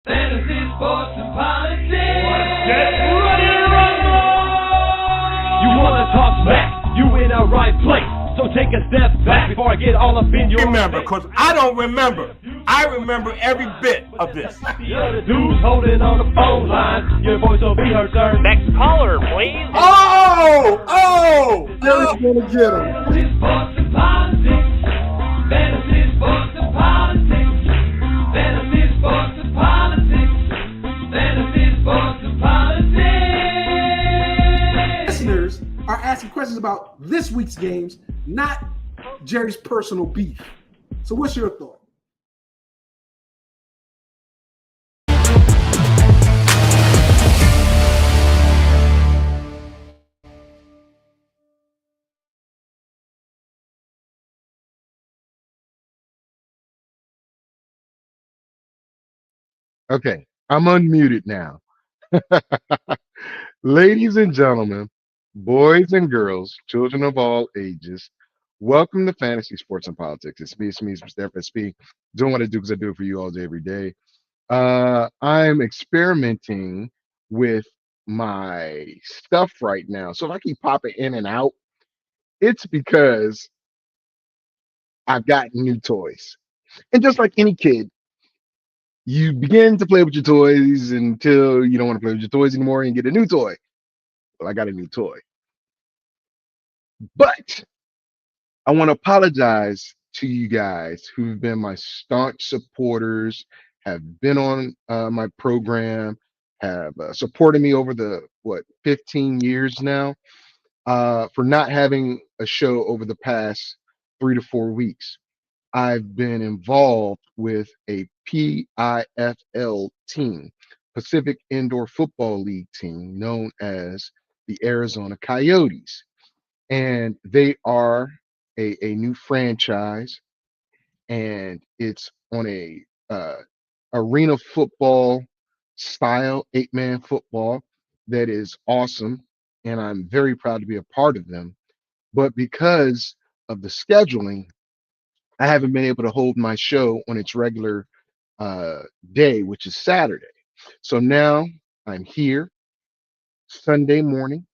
Fantasy, sports, and politics. Get ready to rumble! You wanna talk smack? You in the right place. So take a step back before I get all up in your Remember, because I don't remember. I remember every bit of this. The other dudes holding on the phone line. Your voice will be heard, sir. Next caller, please. Oh! Jerry's gonna get him. Fantasy, sports, and politics. Fantasy, sports, and politics. Fantasy, sports, and politics. Fantasy, sports, and politics. Listeners are asking questions about this week's games, not Jerry's personal beef. So what's your thought? Okay, I'm unmuted now. Ladies and gentlemen, boys and girls, children of all ages, welcome to Fantasy Sports and Politics. It's me, Mr. FSP, doing what I do because I do it for you all day, every day. I'm experimenting with my stuff right now. So if I keep popping in and out, it's because I've got new toys. And just like any kid, you begin to play with your toys until you don't want to play with your toys anymore and get a new toy. Well, I got a new toy. But I want to apologize to you guys who've been my staunch supporters, have been on my program, have supported me over the 15 years now, for not having a show over the past 3 to 4 weeks. I've been involved with a PIFL team, Pacific Indoor Football League team, known as the Arizona Coyotes. And they are a new franchise, and it's on a arena football style, 8-man football that is awesome. And I'm very proud to be a part of them. But because of the scheduling, I haven't been able to hold my show on its regular day, which is Saturday. So now I'm here Sunday morning.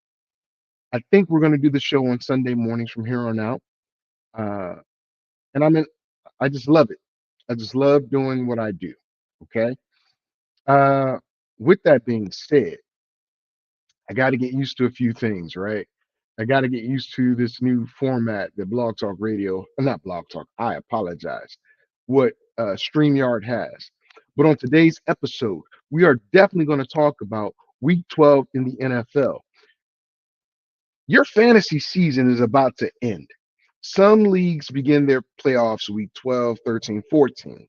I think we're going to do the show on Sunday mornings from here on out. And I just love it. I just love doing what I do. Okay. With that being said, I got to get used to a few things, right? I got to get used to this new format that Blog Talk Radio, not Blog Talk, I apologize, what StreamYard has. But on today's episode, we are definitely going to talk about week 12 in the NFL. Your fantasy season is about to end. Some leagues begin their playoffs week 12, 13, 14.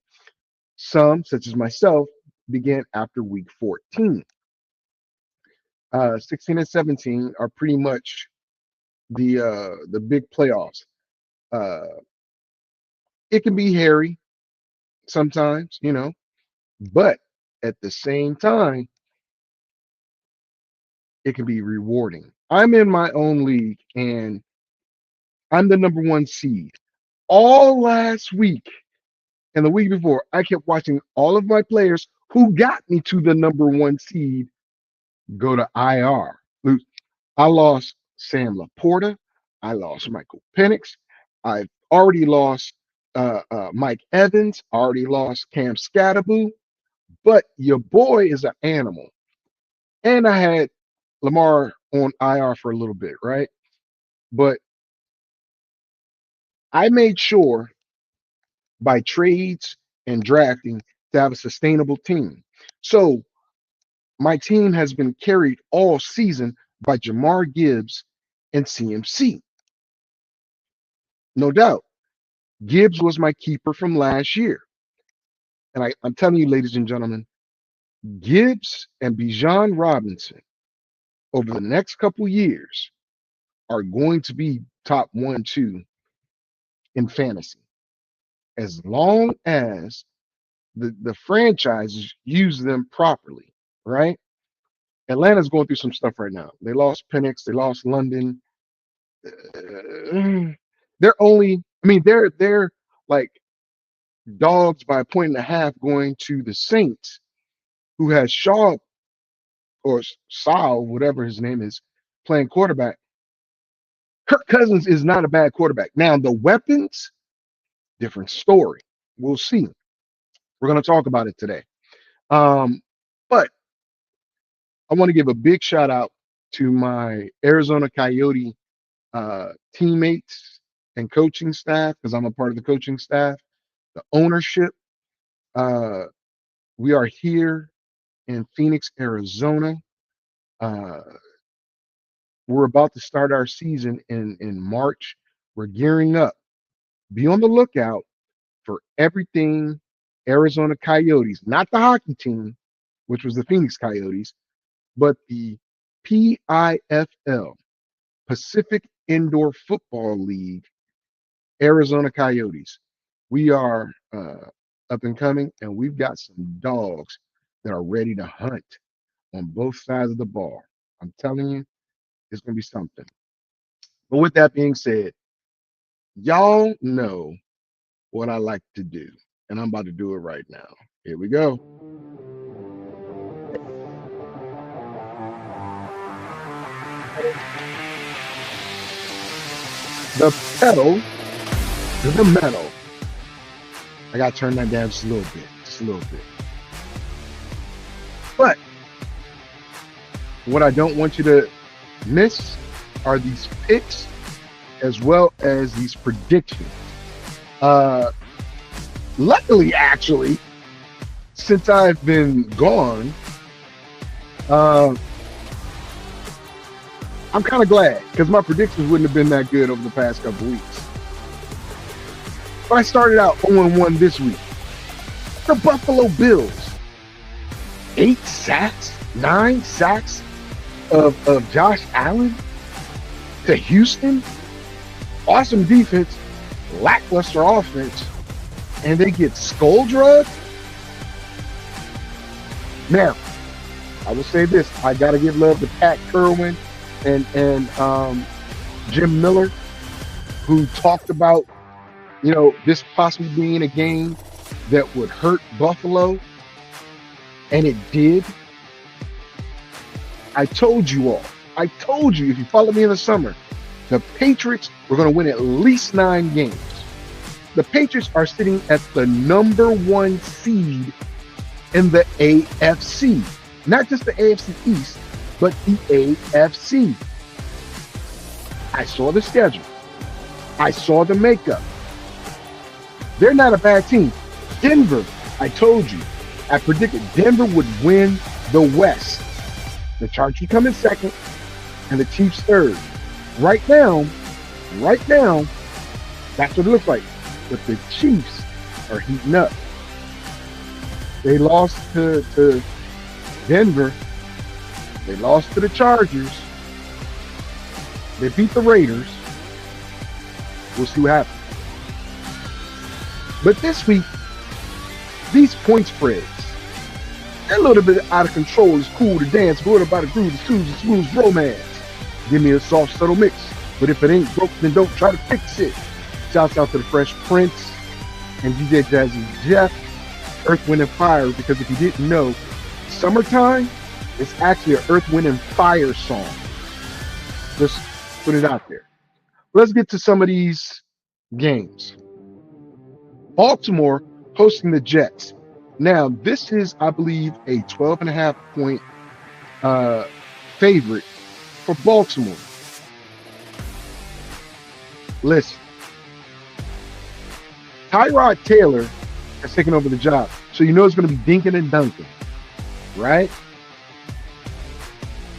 Some, such as myself, begin after week 14. 16 and 17 are pretty much the big playoffs. It can be hairy sometimes, but at the same time, it can be rewarding. I'm in my own league and I'm the number 1 seed. All last week and the week before, I kept watching all of my players who got me to the number 1 seed go to IR. I lost Sam Laporta. I lost Michael Penix. I've already lost Mike Evans. Already lost Cam Scatterboo. But your boy is an animal. And I had Lamar on IR for a little bit, right? But I made sure by trades and drafting to have a sustainable team. So my team has been carried all season by Jamar Gibbs and CMC. No doubt. Gibbs was my keeper from last year. And I'm telling you, ladies and gentlemen, Gibbs and Bijan Robinson over the next couple years are going to be top 1, 2 in fantasy. As long as the franchises use them properly, right? Atlanta's going through some stuff right now. They lost Penix, they lost London. They're like dogs by a point and a half going to the Saints, who has Shaw or Sal, whatever his name is, playing quarterback. Kirk Cousins is not a bad quarterback. Now, the weapons, different story. We'll see. We're going to talk about it today. But I want to give a big shout out to my Arizona Coyote teammates and coaching staff, because I'm a part of the coaching staff, the ownership. Uh, we are here in Phoenix, Arizona. Uh, we're about to start our season in March. We're gearing up. Be on the lookout for everything Arizona Coyotes, not the hockey team, which was the Phoenix Coyotes, but the PIFL, Pacific Indoor Football League, Arizona Coyotes. We are up and coming, and we've got some dogs that are ready to hunt on both sides of the ball. I'm telling you, it's going to be something. But with that being said, y'all know what I like to do, and I'm about to do it right now. Here we go. The pedal to the metal. I got to turn that down just a little bit, But what I don't want you to miss are these picks as well as these predictions. Luckily, actually, since I've been gone, I'm kind of glad, because my predictions wouldn't have been that good over the past couple weeks. But I started out 0-1 this week. The Buffalo Bills, 8 sacks, 9 sacks of Josh Allen to Houston. Awesome defense, lackluster offense, and they get skull drugged. Now, I will say this: I gotta give love to Pat Kerwin and Jim Miller, who talked about, this possibly being a game that would hurt Buffalo, and it did. I told you all. I told you, if you followed me in the summer, the Patriots were going to win at least 9 games. The Patriots are sitting at the number 1 seed in the AFC. Not just the AFC East, but the AFC. I saw the schedule. I saw the makeup. They're not a bad team. Denver, I told you, I predicted Denver would win the West. The Chargers come in second, and the Chiefs third. Right now, that's what it looks like. But the Chiefs are heating up. They lost to Denver. They lost to the Chargers. They beat the Raiders. We'll see what happens. But this week, these point spreads, they're a little bit out of control. It's cool to dance. What about a groove? The smooth romance. Give me a soft, subtle mix. But if it ain't broke, then don't try to fix it. Shouts out to the Fresh Prince and DJ Jazzy Jeff, Earth, Wind, and Fire, because if you didn't know, Summertime is actually an Earth, Wind, and Fire song. Just put it out there. Let's get to some of these games. Baltimore hosting the Jets. Now, this is, I believe, a 12.5 point favorite for Baltimore. Listen, Tyrod Taylor has taken over the job, so you know it's going to be dinking and dunking, right?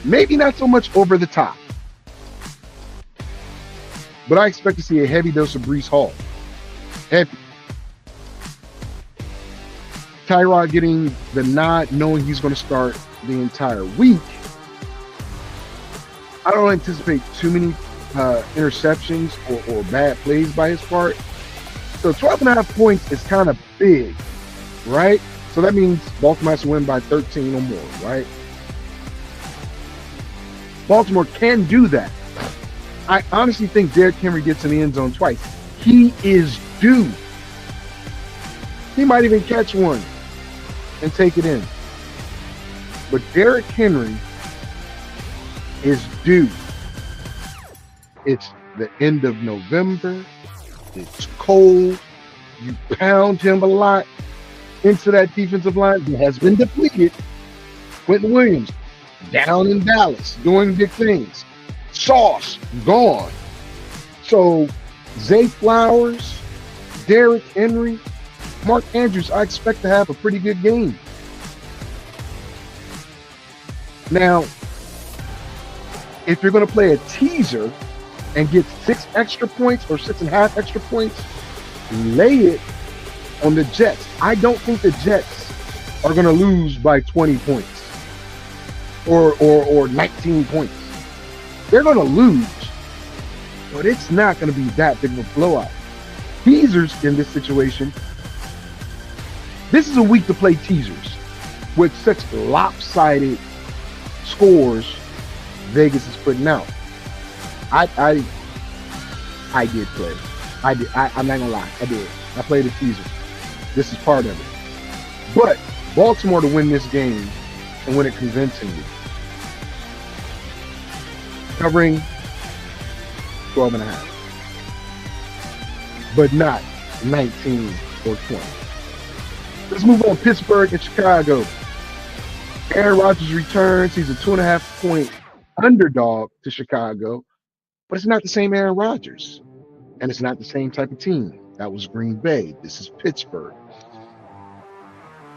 Maybe not so much over the top, but I expect to see a heavy dose of Breece Hall. Heavy. Tyrod getting the nod, knowing he's going to start the entire week. I don't anticipate too many interceptions or bad plays by his part. So 12.5 points is kind of big, right? So that means Baltimore has to win by 13 or more, right? Baltimore can do that. I honestly think Derrick Henry gets in the end zone twice. He is due. He might even catch one and take it in. But Derrick Henry is due. It's the end of November. It's cold. You pound him a lot into that defensive line that has been depleted. Quentin Williams down in Dallas doing big things. Sauce gone. So Zay Flowers, Derrick Henry, Mark Andrews, I expect to have a pretty good game. Now, if you're going to play a teaser and get 6 extra points or 6.5 extra points, lay it on the Jets. I don't think the Jets are going to lose by 20 points or 19 points. They're going to lose, but it's not going to be that big of a blowout. Teasers in this situation, this is a week to play teasers with such lopsided scores Vegas is putting out. I did play. I'm not gonna lie. I did. I played a teaser. This is part of it. But Baltimore to win this game and win it convincingly. Covering 12.5. But not 19 or 20. Let's move on. Pittsburgh and Chicago. Aaron Rodgers returns. He's a 2.5 point underdog to Chicago, but it's not the same Aaron Rodgers, and it's not the same type of team. That was Green Bay. This is Pittsburgh.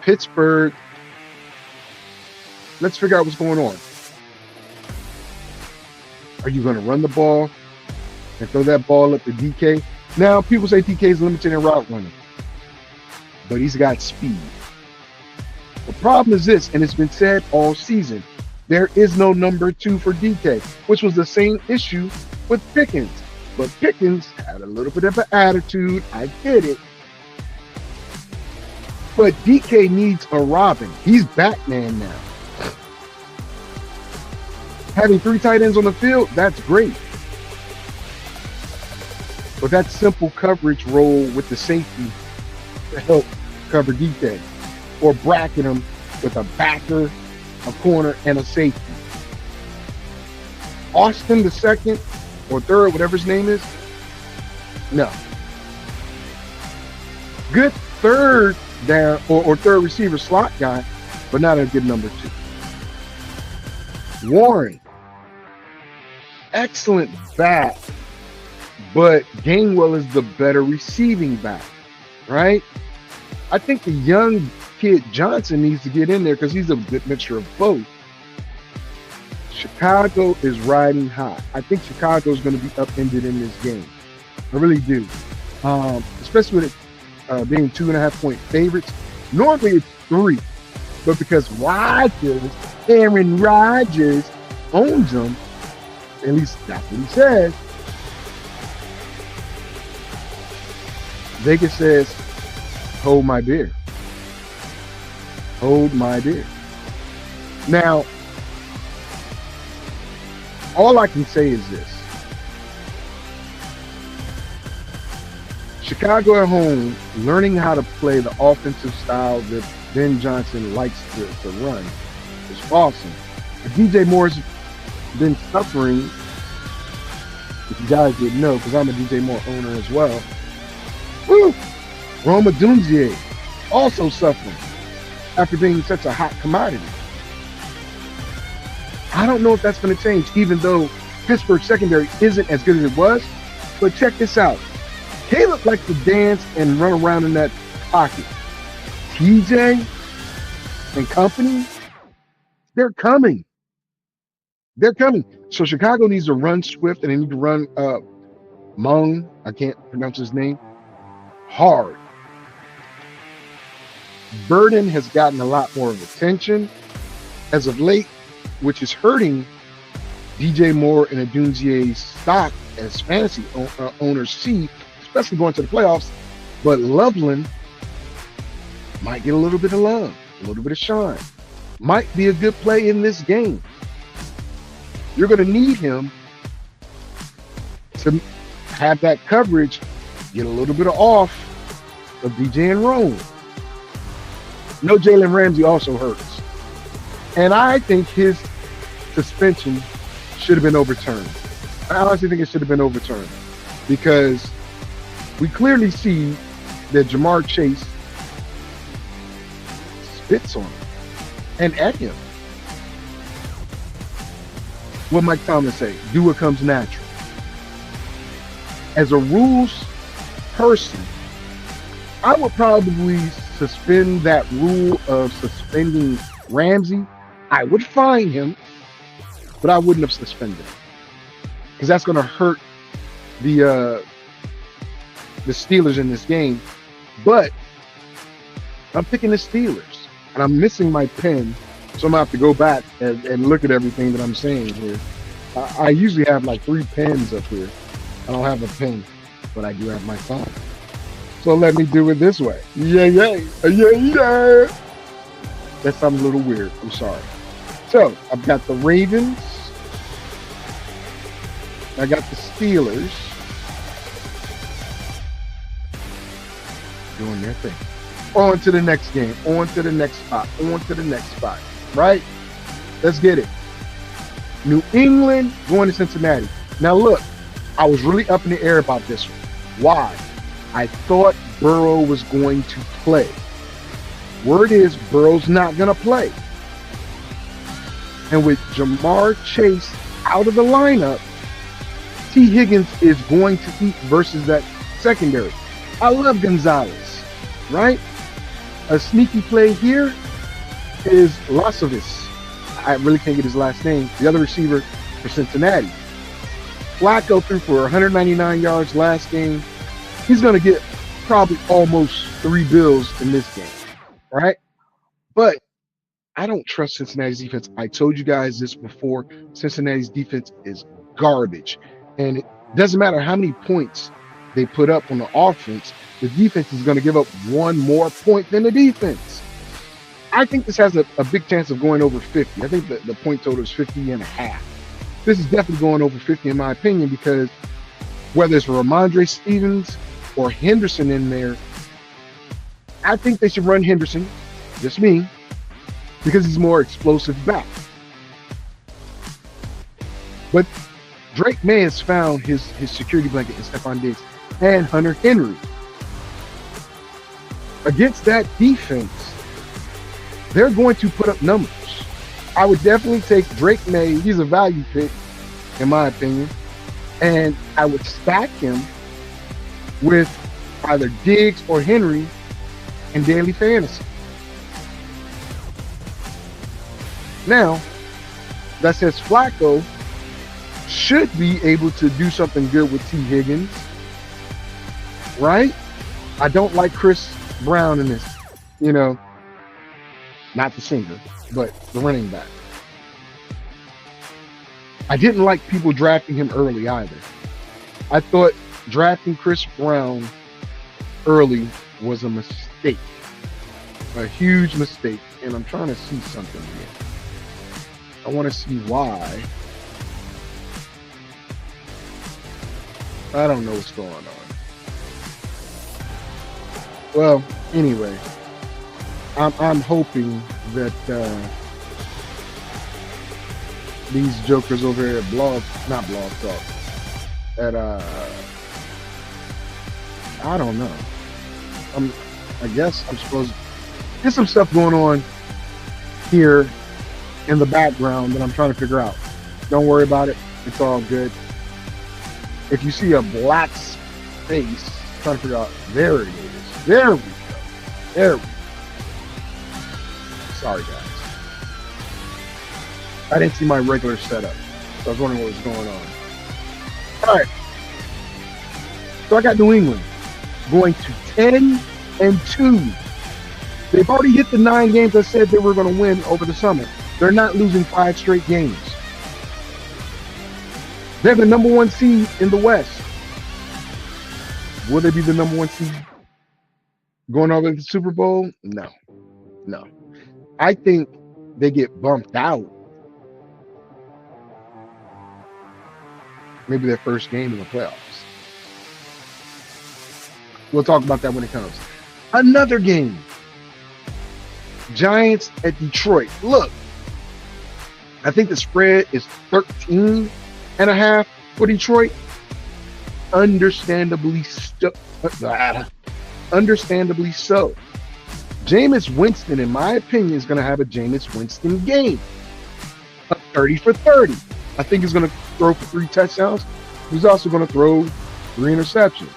Pittsburgh, let's figure out what's going on. Are you going to run the ball and throw that ball up to DK? Now, people say DK is limited in route running, but he's got speed. The problem is this, and it's been said all season, there is no number 2 for DK, which was the same issue with Pickens. But Pickens had a little bit of an attitude. I get it. But DK needs a Robin. He's Batman now. Having 3 tight ends on the field, that's great. But that simple coverage role with the safety to help cover DK, or bracket him with a backer, a corner, and a safety. Austin the second or third, whatever his name is, no. Good third down or third receiver slot guy, but not a good number 2. Warren, excellent back, but Gainwell is the better receiving back, right? I think the young kid Johnson needs to get in there because he's a good mixture of both. Chicago is riding high. I think Chicago is going to be upended in this game. I really do. Especially with it being 2.5 point favorites. Normally it's 3, but because Aaron Rodgers owns them, at least that's what he says. Vegas says, hold my beer. Hold my beer. Now, all I can say is this. Chicago at home, learning how to play the offensive style that Ben Johnson likes to run is awesome. DJ Moore's been suffering, if you guys didn't know, because I'm a DJ Moore owner as well. Woo! Rome Odunze also suffering after being such a hot commodity. I don't know if that's going to change, even though Pittsburgh's secondary isn't as good as it was. But check this out. Caleb likes to dance and run around in that pocket. TJ and company, they're coming. They're coming. So Chicago needs to run Swift, and they need to run Mung, I can't pronounce his name, hard. Burden has gotten a lot more of attention as of late, which is hurting DJ Moore and Odunze's stock as fantasy owners see, especially going to the playoffs. But Loveland might get a little bit of love, a little bit of shine. Might be a good play in this game. You're going to need him to have that coverage, get a little bit of off of DJ and Rome. No, Jalen Ramsey also hurts. And I think his suspension should have been overturned. I honestly think it should have been overturned because we clearly see that Jamar Chase spits on him and at him. What Mike Thomas say? Do what comes natural. As a rules person, I would probably suspend that rule of suspending Ramsey. I would fine him, but I wouldn't have suspended him because that's going to hurt the Steelers in this game. But I'm picking the Steelers, and I'm missing my pen, so I'm going to have to go back and look at everything that I'm saying here. I usually have like 3 pens up here. I don't have a pen, but I do have my phone. So let me do it this way. Yeah. That sounds a little weird. I'm sorry. So I've got the Ravens. I got the Steelers doing their thing. On to the next game. On to the next spot. On to the next spot. Right? Let's get it. New England going to Cincinnati. Now look, I was really up in the air about this one. Why? I thought Burrow was going to play. Word is Burrow's not going to play. And with Jamar Chase out of the lineup, T. Higgins is going to eat versus that secondary. I love Gonzalez, right? A sneaky play here is Lasovis. I really can't get his last name. The other receiver for Cincinnati. Flacco threw for 199 yards last game. He's going to get probably almost 3 bills in this game, right? But I don't trust Cincinnati's defense. I told you guys this before. Cincinnati's defense is garbage. And it doesn't matter how many points they put up on the offense, the defense is going to give up 1 more point than the defense. I think this has a big chance of going over 50. I think the point total is 50.5. This is definitely going over 50 in my opinion because whether it's Ramondre Stevens or Henderson in there, I think they should run Henderson, just me, because he's more explosive back. But Drake May has found his security blanket in Stephon Diggs and Hunter Henry. Against that defense, they're going to put up numbers. I would definitely take Drake May. He's a value pick, in my opinion. And I would stack him with either Diggs or Henry in daily fantasy. Now, that says Flacco should be able to do something good with T. Higgins, right? I don't like Chris Brown in this, not the singer, but the running back. I didn't like people drafting him early either. I thought drafting Chris Brown early was a mistake, a huge mistake, and I'm trying to see something here. I want to see why. I don't know what's going on. Well, anyway, I'm hoping that these jokers over here at not Blog Talk, at I don't know. I guess I'm supposed to. There's some stuff going on here in the background that I'm trying to figure out. Don't worry about it. It's all good. If you see a black space, trying to figure out, there it is. There we go. There we go. Sorry, guys. I didn't see my regular setup, so I was wondering what was going on. All right. So I got New England going to 10-2. They've already hit the 9 games I said they were going to win over the summer. They're not losing 5 straight games. They're the number 1 seed in the West. Will they be the number 1 seed going over to the Super Bowl? No. I think they get bumped out. Maybe their first game in the playoffs. We'll talk about that when it comes. Another game. Giants at Detroit. Look, I think the spread is 13.5 for Detroit. Understandably so. Understandably so. Jameis Winston, in my opinion, is going to have a Jameis Winston game. 30 for 30. I think he's going to throw for 3 touchdowns. He's also going to throw 3 interceptions.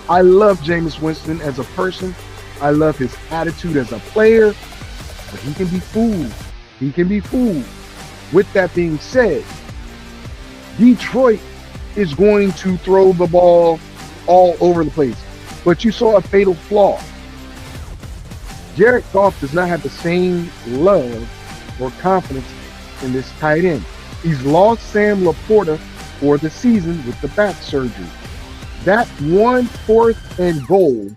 I love Jameis Winston as a person. I love his attitude as a player. But he can be fooled. He can be fooled. With that being said, Detroit is going to throw the ball all over the place. But you saw a fatal flaw. Jared Goff does not have the same love or confidence in this tight end. He's lost Sam Laporta for the season with the back surgery. That 1 4th and goal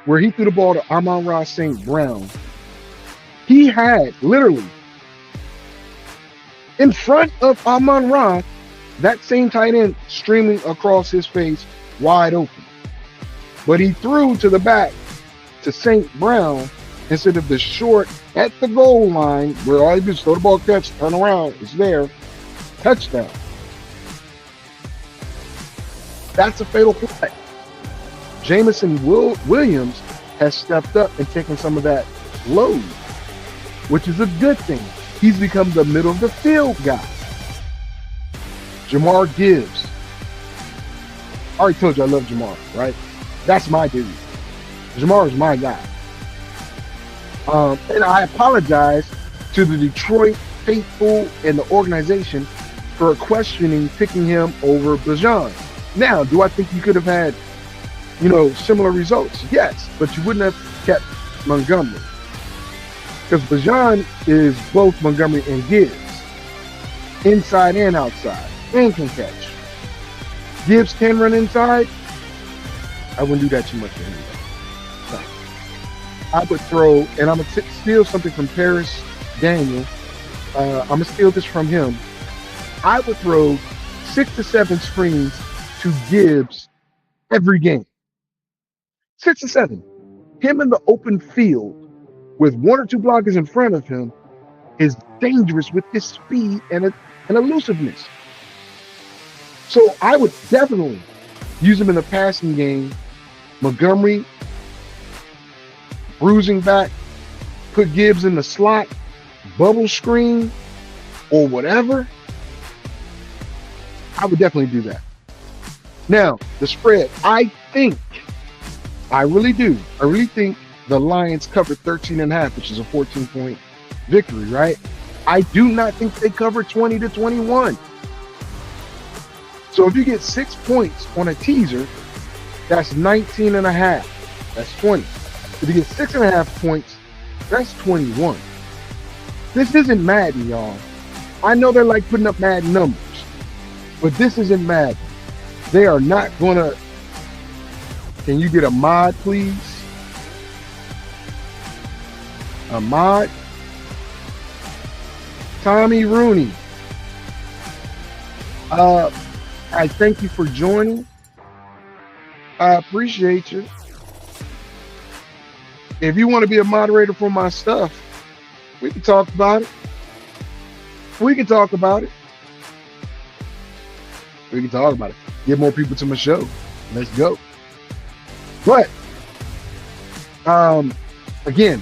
where he threw the ball to Amon-Ra St. Brown, he had literally in front of Amon-Ra that same tight end streaming across his face wide open. But he threw to the back to St. Brown instead of the short at the goal line where all you do is throw the ball, catch, turn around, it's there, touchdown. That's a fatal play. Jamison Williams has stepped up and taken some of that load, which is a good thing. He's become the middle of the field guy. Jamar Gibbs. I already told you I love Jamar, right? That's my dude. Jamar is my guy. And I apologize to the Detroit faithful and the organization for questioning picking him over Bijan. Now, do I think you could have had, similar results? Yes, but you wouldn't have kept Montgomery. Because Bijan is both Montgomery and Gibbs. Inside and outside. And can catch. Gibbs can run inside. I wouldn't do that too much anyway. No. I would throw, and I'm going to steal something from Paris Daniel. I'm going to steal this from him. I would throw 6 to 7 screens to Gibbs every game. 6 to 7. Him in the open field with 1 or 2 blockers in front of him is dangerous with his speed and elusiveness. So I would definitely use him in the passing game. Montgomery, bruising back, put Gibbs in the slot, bubble screen, or whatever. I would definitely do that. Now, the spread, I really do. I really think the Lions covered 13.5, which is a 14-point victory, right? I do not think they covered 20 to 21. So if you get 6 points on a teaser, that's 19.5. That's 20. If you get 6.5 points, that's 21. This isn't Madden, y'all. I know they're like putting up Madden numbers, but this isn't Madden. They are not gonna. Can you get a mod, please? A mod? Tommy Rooney. I thank you for joining. I appreciate you. If you want to be a moderator for my stuff, we can talk about it. We can talk about it. We can talk about it. Get more people to my show. Let's go. But, again,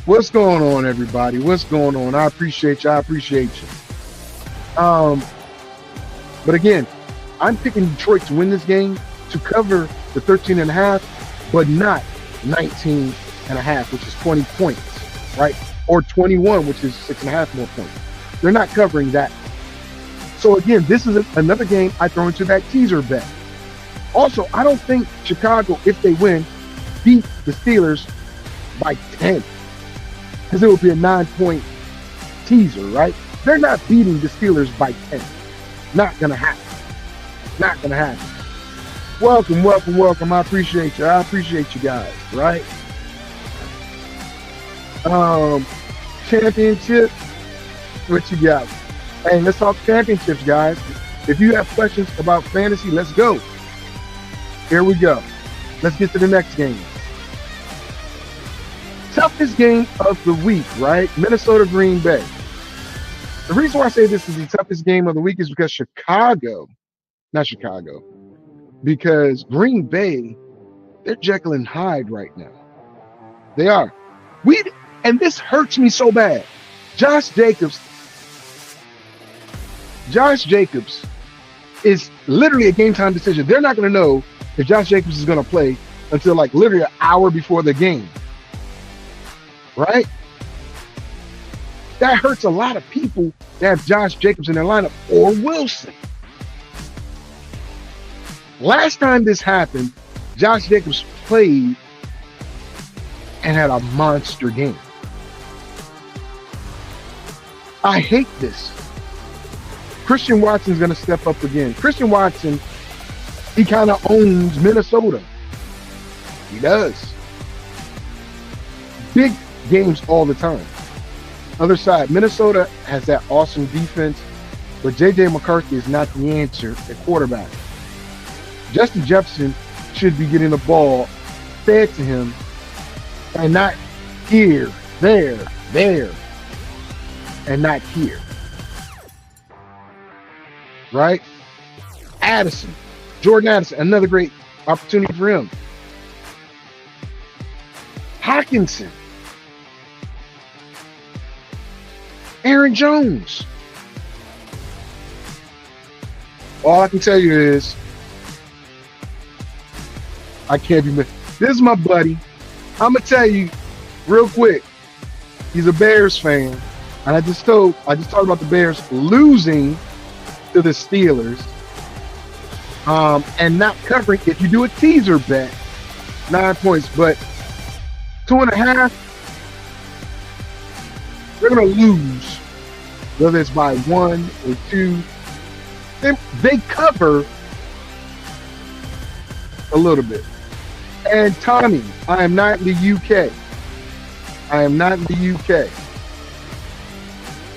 what's going on, everybody? What's going on? I appreciate you. I appreciate you. But again, I'm picking Detroit to win this game, to cover the 13.5, but not 19.5, which is 20 points, right? Or 21, which is 6.5 more points. They're not covering that. So again, this is another game I throw into that teaser bet. Also, I don't think Chicago, if they win, beat the Steelers by 10. Because it would be a 9-point teaser, right? They're not beating the Steelers by 10. Not going to happen. Not going to happen. Welcome, welcome, welcome. I appreciate you. I appreciate you guys, right? Championship, what you got? Hey, let's talk championships, guys. If you have questions about fantasy, let's go. Here we go. Let's get to the next game. Toughest game of the week, right? Minnesota, Green Bay. The reason why I say this is the toughest game of the week is because not Chicago, because Green Bay, they're Jekyll and Hyde right now. They are. And this hurts me so bad. Josh Jacobs is literally a game time decision. They're not going to know if Josh Jacobs is going to play until like literally an hour before the game. Right? That hurts a lot of people that have Josh Jacobs in their lineup or Wilson. Last time this happened, Josh Jacobs played and had a monster game. I hate this. Christian Watson's going to step up again. Christian Watson, he kind of owns Minnesota. He does. Big games all the time. Other side, Minnesota has that awesome defense, but J.J. McCarthy is not the answer at quarterback. Justin Jefferson should be getting the ball fed to him and not here, there, and not here. Right? Jordan Addison, another great opportunity for him. Hockenson. Aaron Jones. All I can tell you is I can't be missed. This is my buddy. I'm gonna tell you real quick. He's a Bears fan, and I just talked about the Bears losing to the Steelers, and not covering. If you do a teaser bet, 9 points, but 2.5, they're gonna lose, whether it's by 1 or 2. They cover a little bit. And Tommy, I am not in the UK.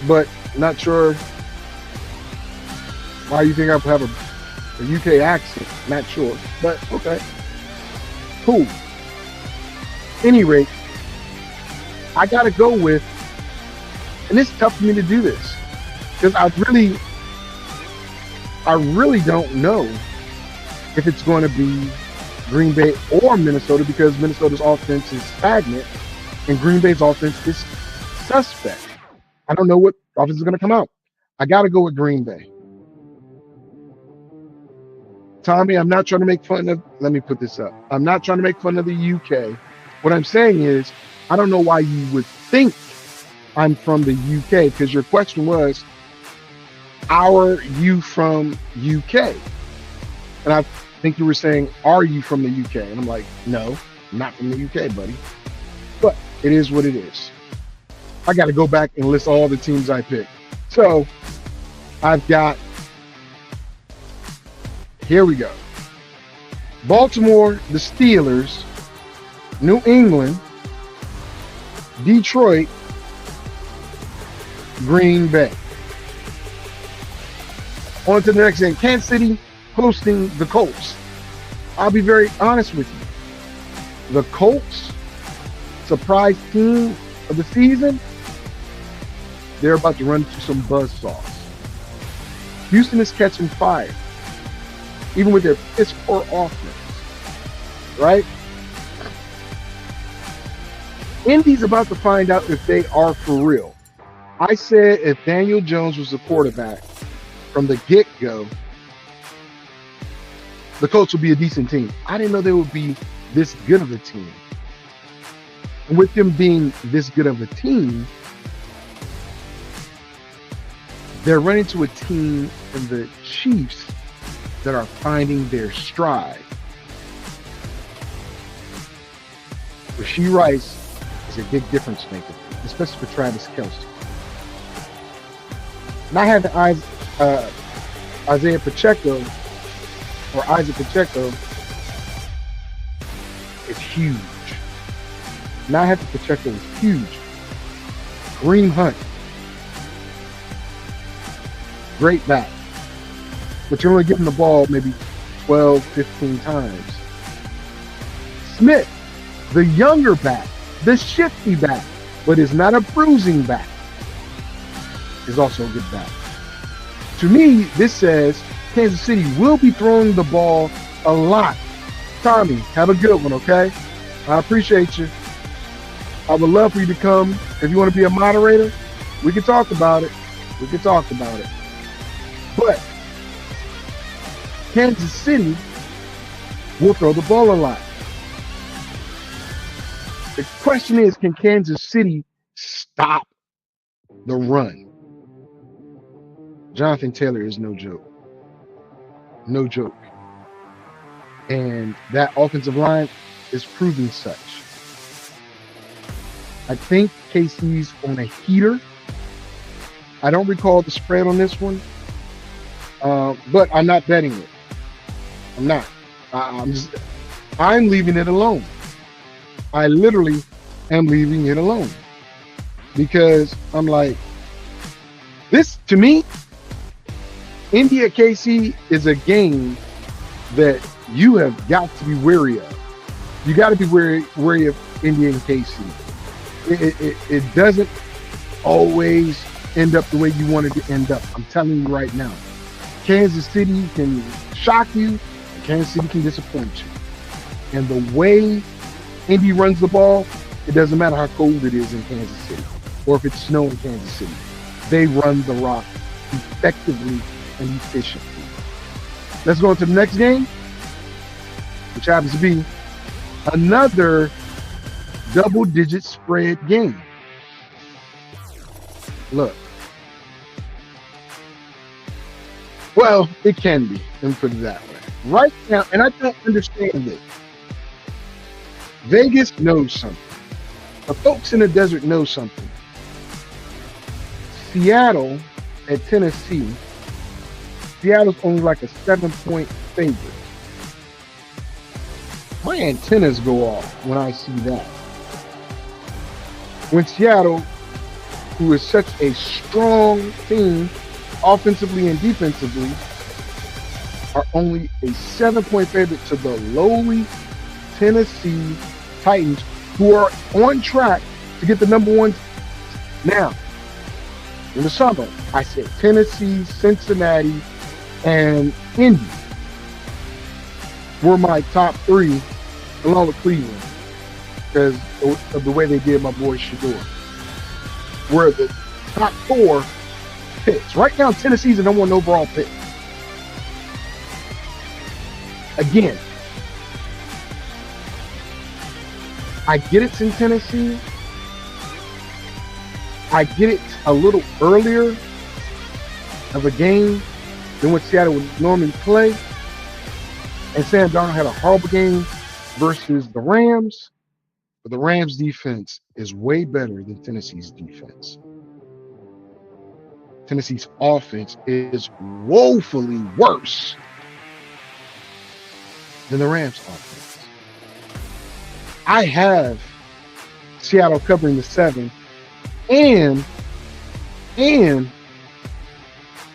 But not sure why you think I have a UK accent. Not sure. But okay. Cool. Any rate, I gotta go with, and it's tough for me to do this, because I really don't know if it's going to be Green Bay or Minnesota, because Minnesota's offense is stagnant and Green Bay's offense is suspect. I don't know what offense is going to come out. I got to go with Green Bay. Tommy, I'm not trying to make fun of, let me put this up. I'm not trying to make fun of the UK. What I'm saying is, I don't know why you would think I'm from the UK, because your question was, are you from UK? And I think you were saying, are you from the UK? And I'm like, no, I'm not from the UK, buddy. But it is what it is. I got to go back and list all the teams I picked. So I've got, here we go. Baltimore, the Steelers, New England, Detroit, Green Bay. On to the next game. Kansas City hosting the Colts. I'll be very honest with you. The Colts, surprise team of the season, they're about to run into some buzzsaws. Houston is catching fire, even with their piss poor offense, right? Indy's about to find out if they are for real. I said if Daniel Jones was the quarterback from the get-go, the Colts would be a decent team. I didn't know they would be this good of a team. And with them being this good of a team, they're running to a team in the Chiefs that are finding their stride. Rashee Rice is a big difference maker, especially for Travis Kelce. Not having Isaiah Pacheco or Isaac Pacheco is huge. Not having Pacheco is huge. Kareem Hunt, great back, but you're only getting the ball maybe 12, 15 times. Smith, the younger back, the shifty back, but is not a bruising back. is also a good balance. To me, this says Kansas City will be throwing the ball a lot. Tommy, have a good one, okay? I appreciate you. I would love for you to come. If you want to be a moderator, we can talk about it. We can talk about it. But Kansas City will throw the ball a lot. The question is, can Kansas City stop the run? Jonathan Taylor is no joke. No joke. And that offensive line is proving such. I think KC's on a heater. I don't recall the spread on this one, but I'm not betting it. I'm not. I'm leaving it alone. I literally am leaving it alone because I'm like, this to me, India KC is a game that you have got to be wary of. You got to be wary of India and KC. It doesn't always end up the way you want it to end up. I'm telling you right now. Kansas City can shock you, and Kansas City can disappoint you. And the way Indy runs the ball, it doesn't matter how cold it is in Kansas City or if it's snow in Kansas City. They run the rock effectively and efficiently. Let's go into the next game, which happens to be another double-digit spread game. Look. Well, it can be. Let me put it that way. Right now, and I don't understand it. Vegas knows something. The folks in the desert know something. Seattle at Tennessee. Seattle's only like a 7-point favorite. My antennas go off when I see that. When Seattle, who is such a strong team, offensively and defensively, are only a 7-point favorite to the lowly Tennessee Titans, who are on track to get the number one. Now, in the summer, I said Tennessee, Cincinnati, and Indy were my top three, along with Cleveland, because of the way they did my boy Shador. Were the top four picks. Right now, Tennessee's the number one overall pick. Again, I get it's in Tennessee. I get it a little earlier of a game than what Seattle would normally play. And Sam Darnold had a horrible game versus the Rams. But the Rams defense is way better than Tennessee's defense. Tennessee's offense is woefully worse than the Rams offense. I have Seattle covering the 7, and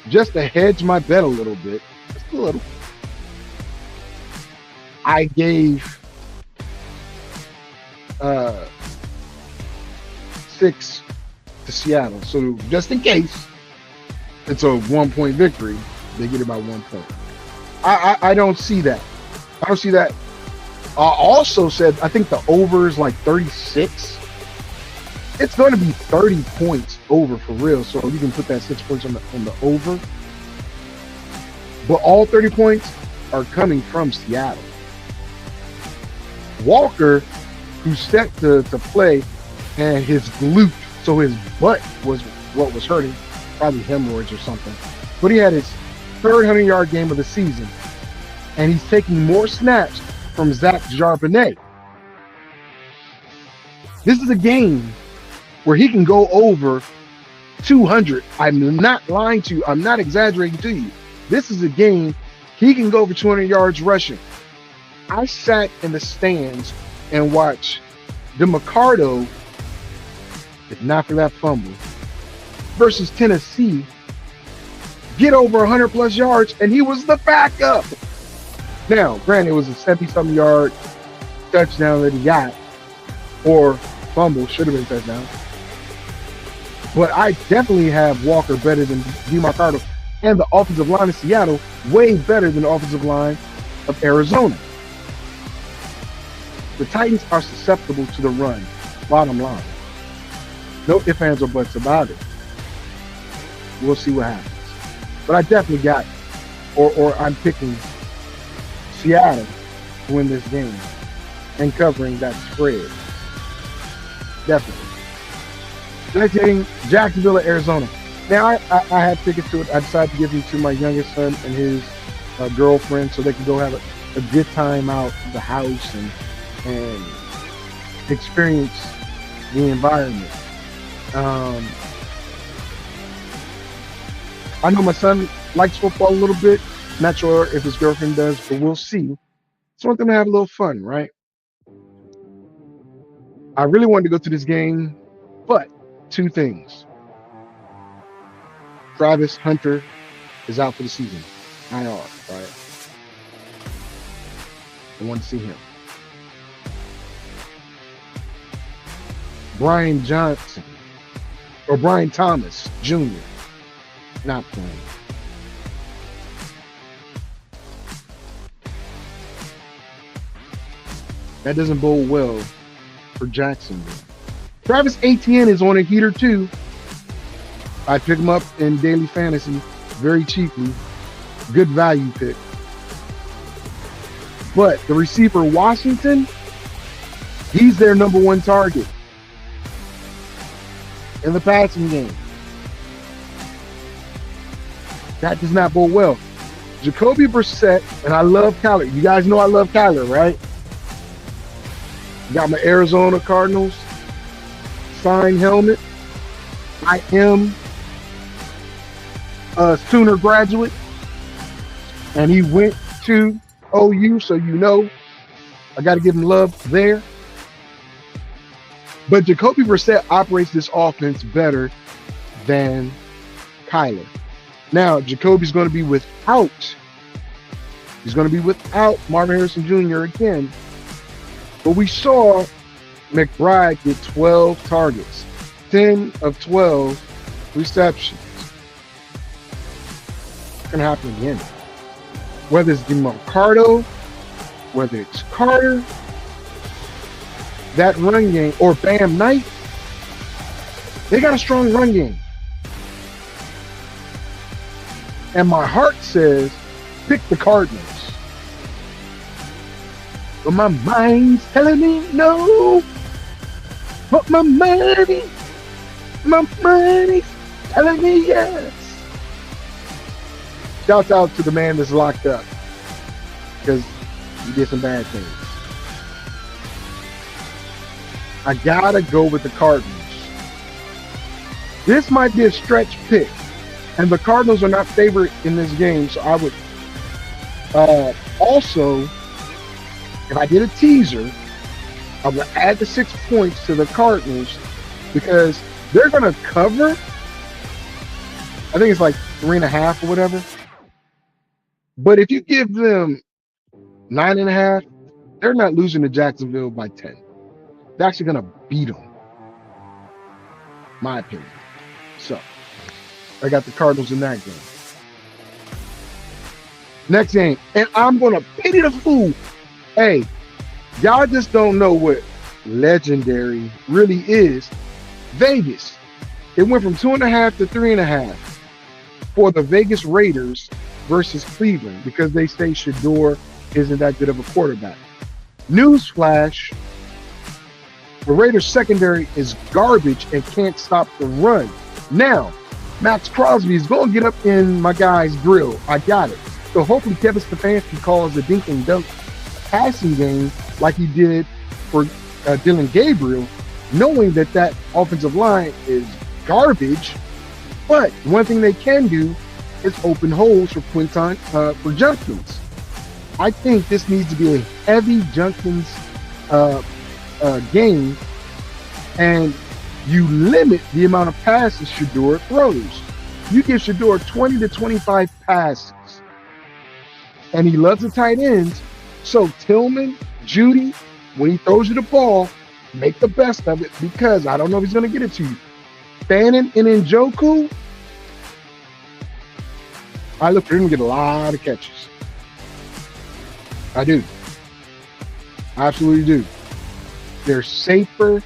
just to hedge my bet a little bit, just a little, I gave 6 to Seattle. So just in case it's a 1-point victory, they get about 1 point. I don't see that. I don't see that. I also said, I think the over is like 36. It's going to be 30 points over for real. So you can put that 6 points on the over. But all 30 points are coming from Seattle. Walker, who's set to play, and his glute, so his butt was what was hurting, probably hemorrhoids or something. But he had his third 100-yard game of the season, and he's taking more snaps from Zach Charbonnet. This is a game where he can go over 200. I'm not lying to you. I'm not exaggerating to you. This is a game he can go over 200 yards rushing. I sat in the stands and watched DeMarcado, if not for that fumble, versus Tennessee, get over 100-plus yards, and he was the backup. Now, granted, it was a 70-something yard touchdown that he got, or fumble, should have been touchdown. But I definitely have Walker better than DeMarcado, and the offensive line of Seattle way better than the offensive line of Arizona. The Titans are susceptible to the run, bottom line. No ifs, ands, or buts about it. We'll see what happens. But I definitely got, or I'm picking Seattle to win this game and covering that spread. Definitely. Next game, Jacksonville at Arizona. Now, I had tickets to it. I decided to give them to my youngest son and his girlfriend so they can go have a good time out of the house and experience the environment. I know my son likes football a little bit. Not sure if his girlfriend does, but we'll see. Just want them to have a little fun, right? I really wanted to go to this game, but two things. Travis Hunter is out for the season. IR, right? I want to see him. Brian Thomas Jr. not playing. That doesn't bode well for Jacksonville. Travis Etienne is on a heater too. I picked him up in daily fantasy very cheaply. Good value pick. But the receiver Washington, he's their number one target in the passing game. That does not bode well. Jacoby Brissett, and I love Kyler. You guys know I love Kyler, right? Got my Arizona Cardinals signed helmet. I am a Sooner graduate, and he went to OU, so you know I got to give him love there. But Jacoby Brissett operates this offense better than Kyler. Now, Jacoby's going to be without. He's going to be without Marvin Harrison Jr. again. But we saw McBride get 12 targets, 10 of 12 receptions. It's going to happen again. Whether it's DeMarcado, whether it's Carter, that run game, or Bam Knight, they got a strong run game. And my heart says, pick the Cardinals. But my mind's telling me no. But my money's telling me yes. Shout out to the man that's locked up because he did some bad things. I gotta go with the Cardinals. This might be a stretch pick, and the Cardinals are not favored in this game, so I would also, if I did a teaser, I would add the 6 points to the Cardinals because they're going to cover. I think it's like 3.5 or whatever. But if you give them 9.5, they're not losing to Jacksonville by 10. They're actually going to beat them, my opinion. So I got the Cardinals in that game. Next game, and I'm going to pity the fool. Hey, y'all just don't know what legendary really is. Vegas, it went from 2.5 to 3.5 for the Vegas Raiders versus Cleveland because they say Shador isn't that good of a quarterback. Newsflash, the Raiders secondary is garbage and can't stop the run. Now, Max Crosby is going to get up in my guy's grill. I got it. So hopefully Kevin Stefanski calls a dink and dunk passing game like he did for Dylan Gabriel, knowing that that offensive line is garbage. But one thing they can do is open holes for for Junkins. I think this needs to be a heavy Junkins game, and you limit the amount of passes Shador throws. You give Shador 20 to 25 passes, and he loves the tight ends. So Tillman, Judy, when he throws you the ball, make the best of it because I don't know if he's going to get it to you. Fannin and Njoku, I look for him to get a lot of catches. I do. I absolutely do. They're safer,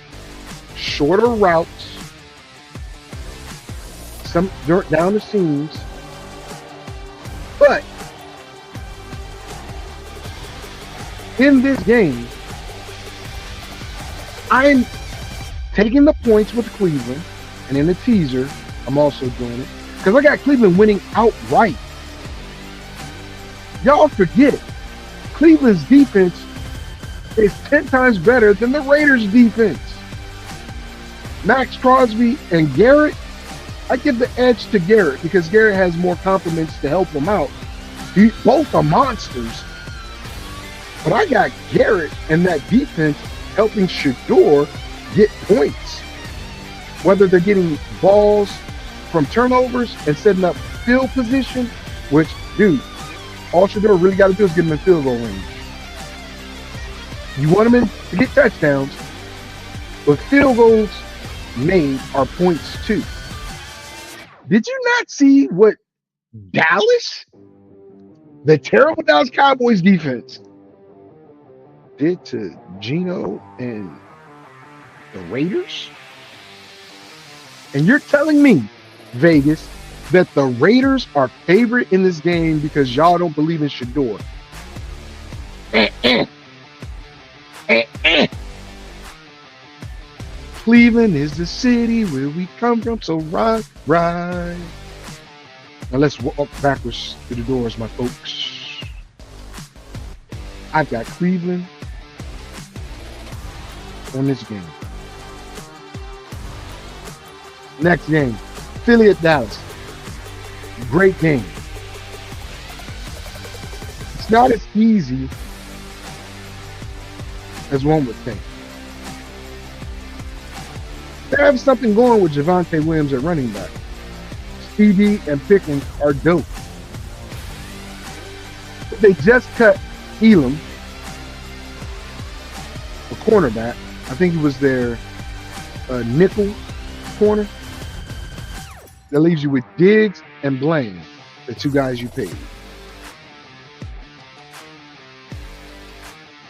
shorter routes, some dirt down the seams, but in this game, I'm taking the points with Cleveland, and in the teaser, I'm also doing it because I got Cleveland winning outright. Y'all forget it. Cleveland's defense is 10 times better than the Raiders' defense. Max Crosby and Garrett, I give the edge to Garrett because Garrett has more compliments to help him out. Both are monsters. But I got Garrett and that defense helping Shador get points. Whether they're getting balls from turnovers and setting up field position, which, dude, all Shador really got to do is get him in field goal range. You want him to get touchdowns, but field goals made are points too. Did you not see what Dallas, the terrible Dallas Cowboys defense, did to Geno and the Raiders? And you're telling me, Vegas, that the Raiders are favorite in this game because y'all don't believe in Shador? Cleveland is the city where we come from, so right. Now let's walk backwards to the doors, my folks. I've got Cleveland on this game. Next game, Philly at Dallas. Great game. It's not as easy as one would think. They have something going with Javonte Williams at running back. CD and Pickens are dope. But they just cut Elam, a cornerback. I think he was their nickel corner. That leaves you with Diggs and Blaine, the two guys you paid.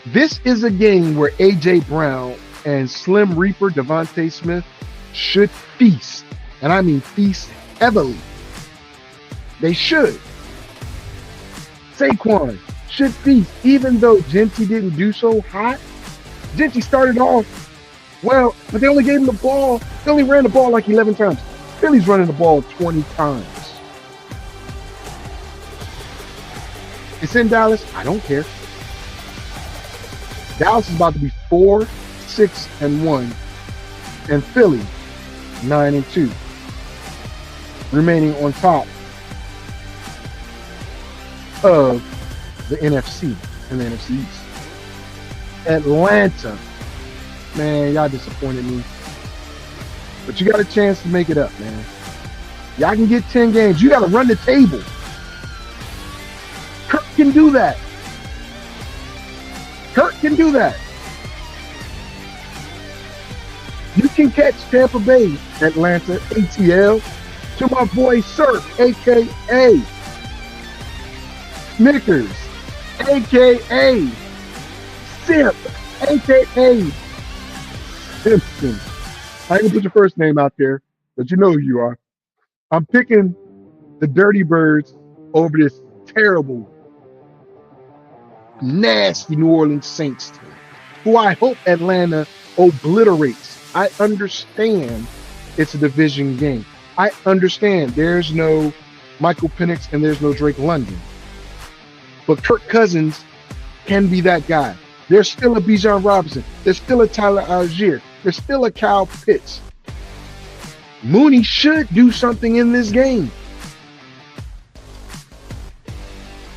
This is a game where A.J. Brown and Slim Reaper Devontae Smith should feast. And I mean feast heavily. They should. Saquon should feast, even though Genty didn't do so hot. Genty started off well, but they only gave him the ball. They only ran the ball like 11 times. Philly's running the ball 20 times. It's in Dallas. I don't care. Dallas is about to be 4-6-1, and Philly 9-2, remaining on top of the NFC and the NFC East. Atlanta, man, y'all disappointed me, but you got a chance to make it up, man. Y'all can get 10 games. You got to run the table. Kirk can do that. Kirk can do that. You can catch Tampa Bay, Atlanta, ATL, to my boy Sir, a.k.a. Snickers, a.k.a. Simp, a.k.a. Simpson. I ain't gonna put your first name out there, but you know who you are. I'm picking the Dirty Birds over this terrible, nasty New Orleans Saints team, who I hope Atlanta obliterates. I understand it's a division game. I understand there's no Michael Penix and there's no Drake London. But Kirk Cousins can be that guy. There's still a Bijan Robinson. There's still a Tyler Algier. There's still a Kyle Pitts. Mooney should do something in this game.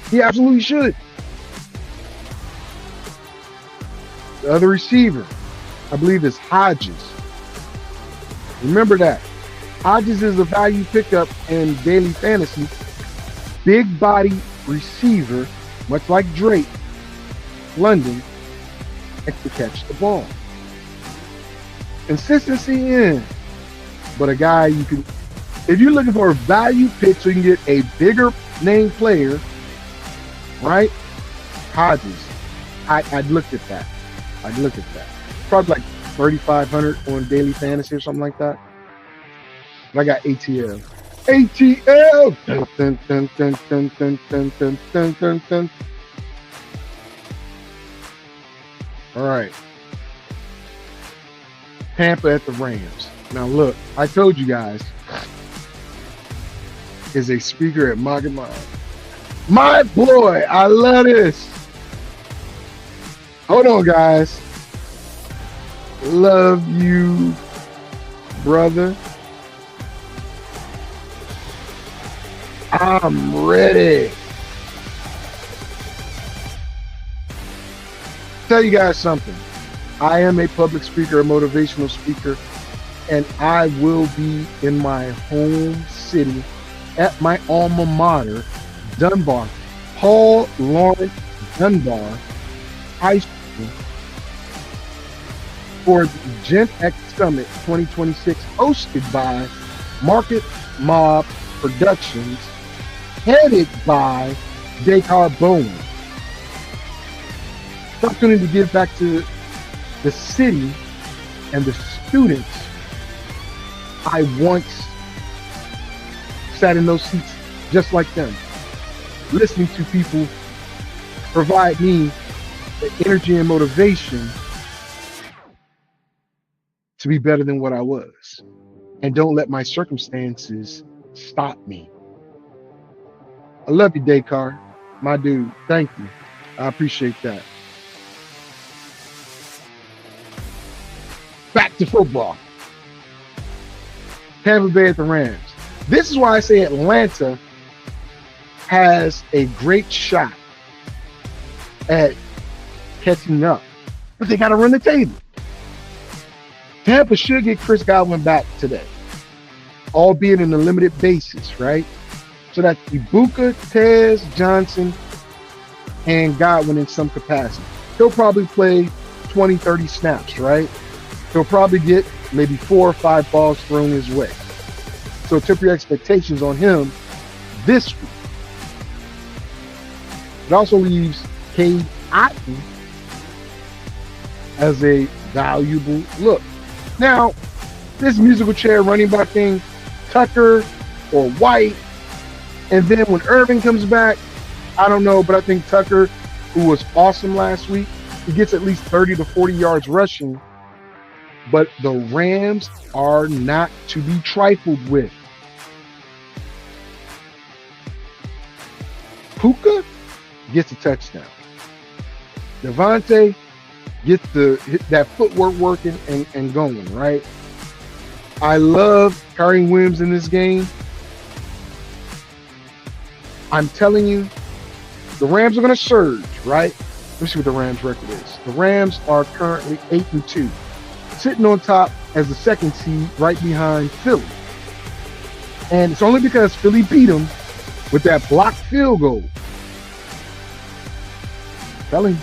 He absolutely should. The other receiver, I believe, is Hodges. Remember that. Hodges is a value pickup in daily fantasy. Big body receiver, much like Drake, London, likes to catch the ball. Consistency in. but a guy you can, if you're looking for a value pick so you can get a bigger name player, right? Hodges. I'd look at that. Probably like 3,500 on daily fantasy or something like that. But I got ATL. ATL. Dun, dun, dun, dun, dun, dun, dun, dun, dun, dun, dun. All right. Tampa at the Rams. Now look, I told you guys, is a speaker at Magamon. My boy, I love this. Hold on, guys. Love you, brother. I'm ready. Tell you guys something. I am a public speaker, a motivational speaker, and I will be in my home city at my alma mater, Dunbar, Paul Lawrence Dunbar High School, for the Gen X Summit 2026, hosted by Market Mob Productions, headed by Descartes Bowen. It's an opportunity to give back to the city and the students I once sat in those seats just like them, listening to people provide me the energy and motivation to be better than what I was. And don't let my circumstances stop me. I love you, Descartes. My dude, thank you. I appreciate that. Back to football. Tampa Bay at the Rams. This is why I say Atlanta has a great shot at catching up, but they got to run the table. Tampa should get Chris Godwin back today, albeit in a limited basis, right? So that's Ibuka, Tez, Johnson, and Godwin in some capacity. He'll probably play 20, 30 snaps, right? He'll probably get maybe 4 or 5 balls thrown his way. So temper your expectations on him this week. It also leaves Cade Otton as a valuable look. Now, this musical chair running back thing, Tucker or White, and then when Irvin comes back, I don't know, but I think Tucker, who was awesome last week, he gets at least 30 to 40 yards rushing. But the Rams are not to be trifled with. Puka gets a touchdown. Devontae gets that footwork working and going, right? I love Kyrie Williams in this game. I'm telling you, the Rams are going to surge, right? Let me see what the Rams record is. The Rams are currently 8-2. Sitting on top as the second seed right behind Philly. And it's only because Philly beat them with that blocked field goal. Telling you.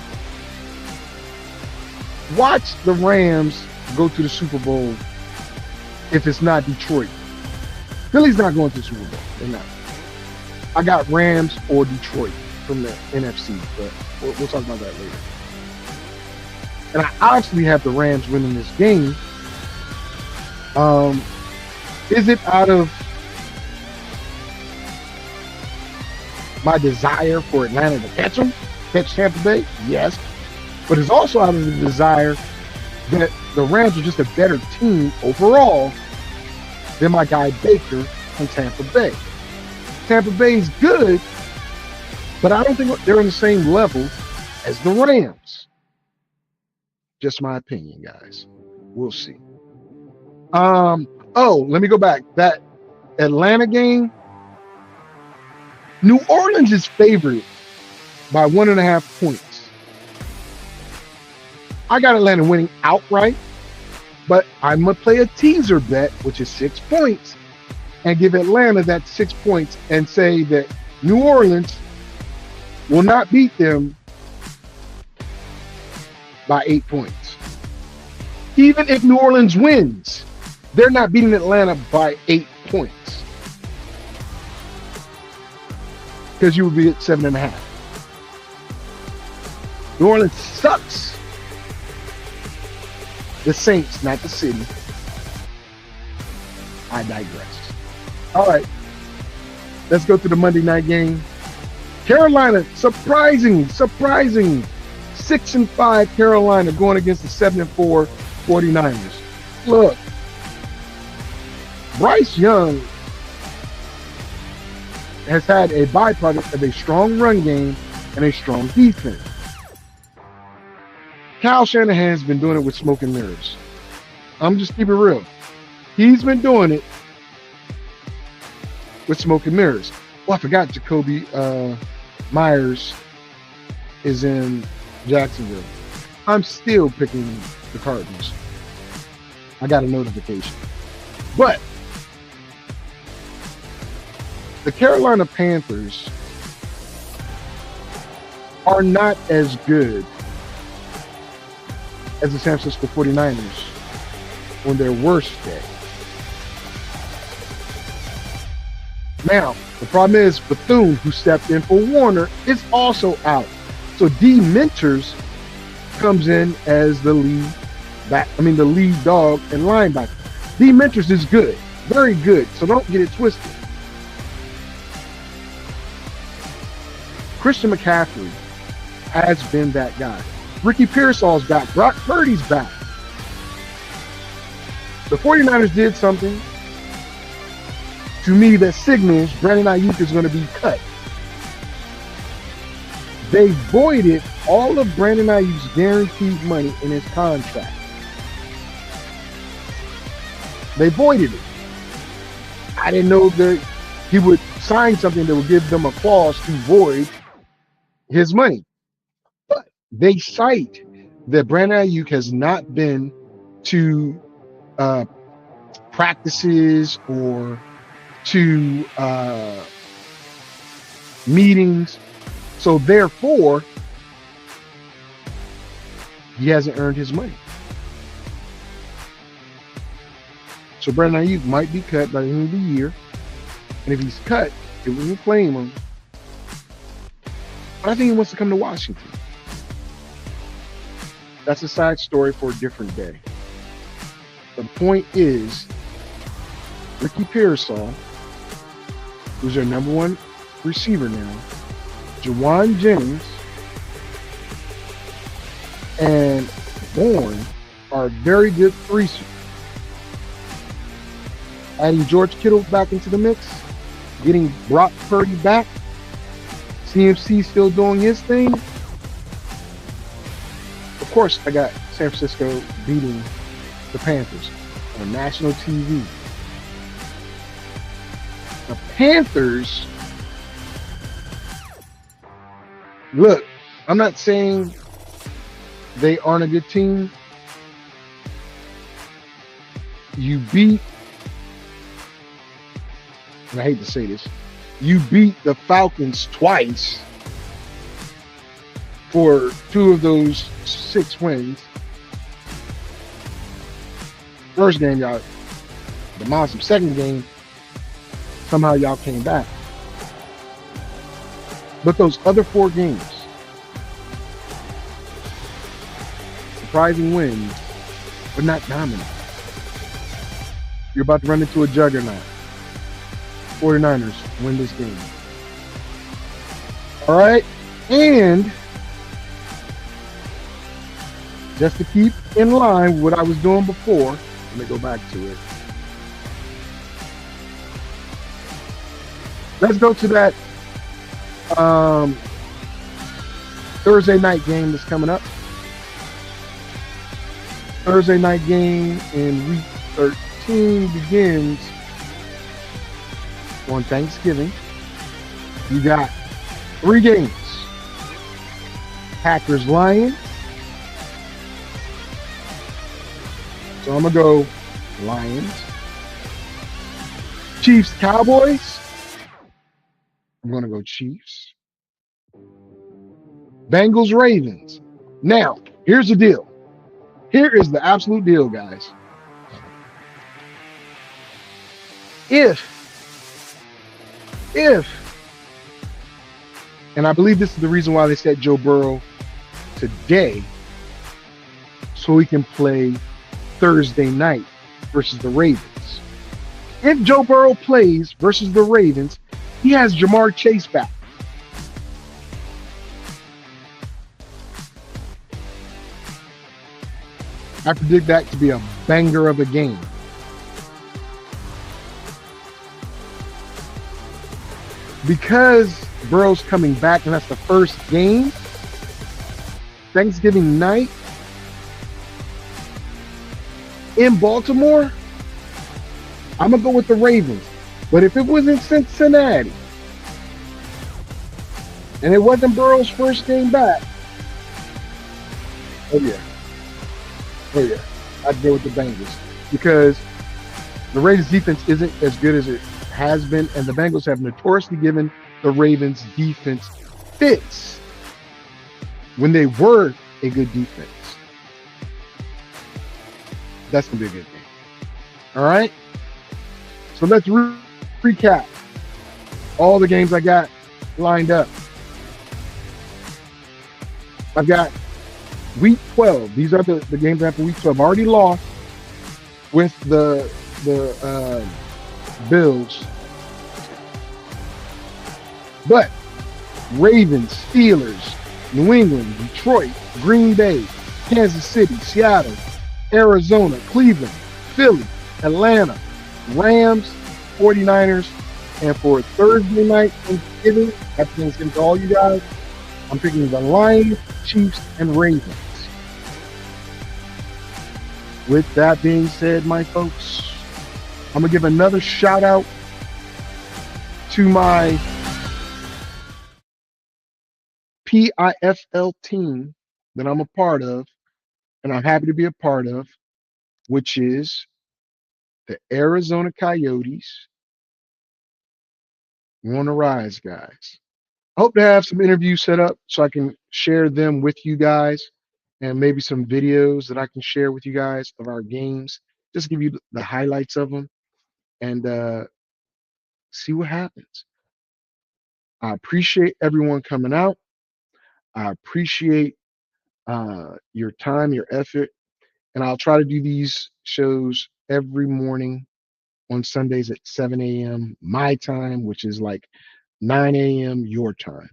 Watch the Rams go to the Super Bowl if it's not Detroit. Philly's not going to the Super Bowl. They're not. I got Rams or Detroit from the NFC, but we'll talk about that later. And I obviously have the Rams winning this game. Is it out of my desire for Atlanta to catch Tampa Bay? Yes. But it's also out of the desire that the Rams are just a better team overall than my guy Baker and Tampa Bay. Tampa Bay is good, but I don't think they're on the same level as the Rams. Just my opinion, guys. We'll see. Let me go back. That Atlanta game, New Orleans is favored by 1.5 points. I got Atlanta winning outright, but I'm going to play a teaser bet, which is 6 points, and give Atlanta that 6 points and say that New Orleans will not beat them by 8 points. Even if New Orleans wins, They're not beating Atlanta by 8 points because you would be at 7.5. New Orleans sucks. The Saints, not the city. I digress. All right. Let's go to the Monday night game. Carolina, surprising. 6-5 Carolina going against the 7-4 49ers. Look, Bryce Young has had a byproduct of a strong run game and a strong defense. Kyle Shanahan's been doing it with smoke and mirrors. I'm just keeping it real. He's been doing it with smoke and mirrors. Well, I forgot Jacoby Myers is in Jacksonville. I'm still picking the Cardinals. I got a notification. But the Carolina Panthers are not as good as the San Francisco 49ers on their worst day. Now, the problem is Bethune, who stepped in for Warner, is also out. So D. Mentors comes in as the lead dog and linebacker. D. Mentors is good, very good. So don't get it twisted. Christian McCaffrey has been that guy. Ricky Pearsall's back. Brock Purdy's back. The 49ers did something to me that signals Brandon Ayuk is going to be cut. They voided all of Brandon Ayuk's guaranteed money in his contract. They voided it. I didn't know that he would sign something that would give them a clause to void his money. But they cite that Brandon Ayuk has not been to practices or to meetings. So therefore, he hasn't earned his money. So Brandon Ayuk might be cut by the end of the year. And if he's cut, it wouldn't claim him. But I think he wants to come to Washington. That's a side story for a different day. The point is, Ricky Pearsall, who's their number one receiver now, Jawan Jennings, and Bourne are very good threes. Adding George Kittle back into the mix, getting Brock Purdy back, CMC still doing his thing. Of course, I got San Francisco beating the Panthers on national TV. The Panthers, look, I'm not saying they aren't a good team. You beat, and I hate to say this, you beat the Falcons twice for 2 of those 6 wins. First game, y'all demolished them. Second game, somehow y'all came back. But those other 4 games, surprising wins, but not dominant. You're about to run into a juggernaut. 49ers win this game. All right. And just to keep in line with what I was doing before, let me go back to it. Let's go to that Thursday night game that's coming up. Thursday night game in week 13 begins on Thanksgiving. You got 3 games. Packers, Lions. So I'm going to go Lions. Chiefs, Cowboys. I'm going to go Chiefs. Bengals, Ravens. Now, here's the deal. Here is the absolute deal, guys. if, and I believe this is the reason why they said Joe Burrow today, so he can play Thursday night versus the Ravens. If Joe Burrow plays versus the Ravens, he has Jamar Chase back. I predict that to be a banger of a game. Because Burrow's coming back and that's the first game, Thanksgiving night in Baltimore, I'm going to go with the Ravens. But if it was in Cincinnati and it wasn't Burrow's first game back, oh yeah, I'd go with the Bengals because the Ravens defense isn't as good as it has been, and the Bengals have notoriously given the Ravens defense fits when they were a good defense. That's gonna be a good game. All right, so let's recap all the games I got lined up. I've got Week 12. These are the games after Week 12. I already lost with the Bills, but Ravens, Steelers, New England, Detroit, Green Bay, Kansas City, Seattle, Arizona, Cleveland, Philly, Atlanta, Rams, 49ers, and for Thursday night Thanksgiving, happy Thanksgiving to all you guys, I'm picking the Lions, Chiefs, and Ravens. With that being said, my folks, I'm going to give another shout out to my PIFL team that I'm a part of, and I'm happy to be a part of, which is the Arizona Coyotes. You want to rise, guys. I hope to have some interviews set up so I can share them with you guys and maybe some videos that I can share with you guys of our games. Just give you the highlights of them and see what happens. I appreciate everyone coming out. I appreciate your time, your effort, and I'll try to do these shows every morning on Sundays at 7 a.m. my time, which is like 9 a.m. your time.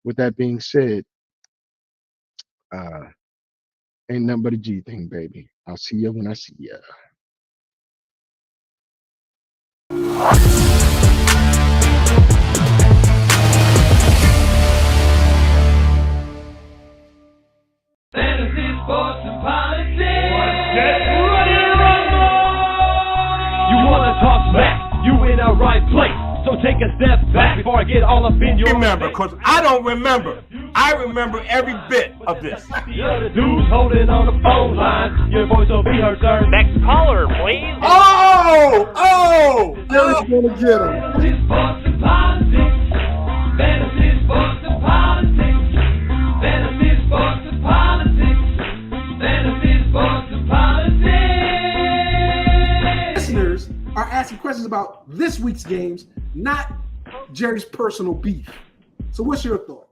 With that being said, ain't nothing but a G thing, baby. I'll see you when I see ya. Fantasy, sports, and politics. Get ready to rumble! You wanna talk smack? You in the right place. So take a step back before I get all up in your Remember, face. because I don't remember. I remember every bit of this. You're the dudes holding on the phone line. Your voice will be heard, sir. Next caller, please. Eric's gonna get him. Fantasy, sports, and politics. Fantasy, sports, and politics. Fantasy, sports, and politics. Fantasy, sports, and politics. Listeners are asking questions about this week's games, not Jerry's personal beef. So what's your thought?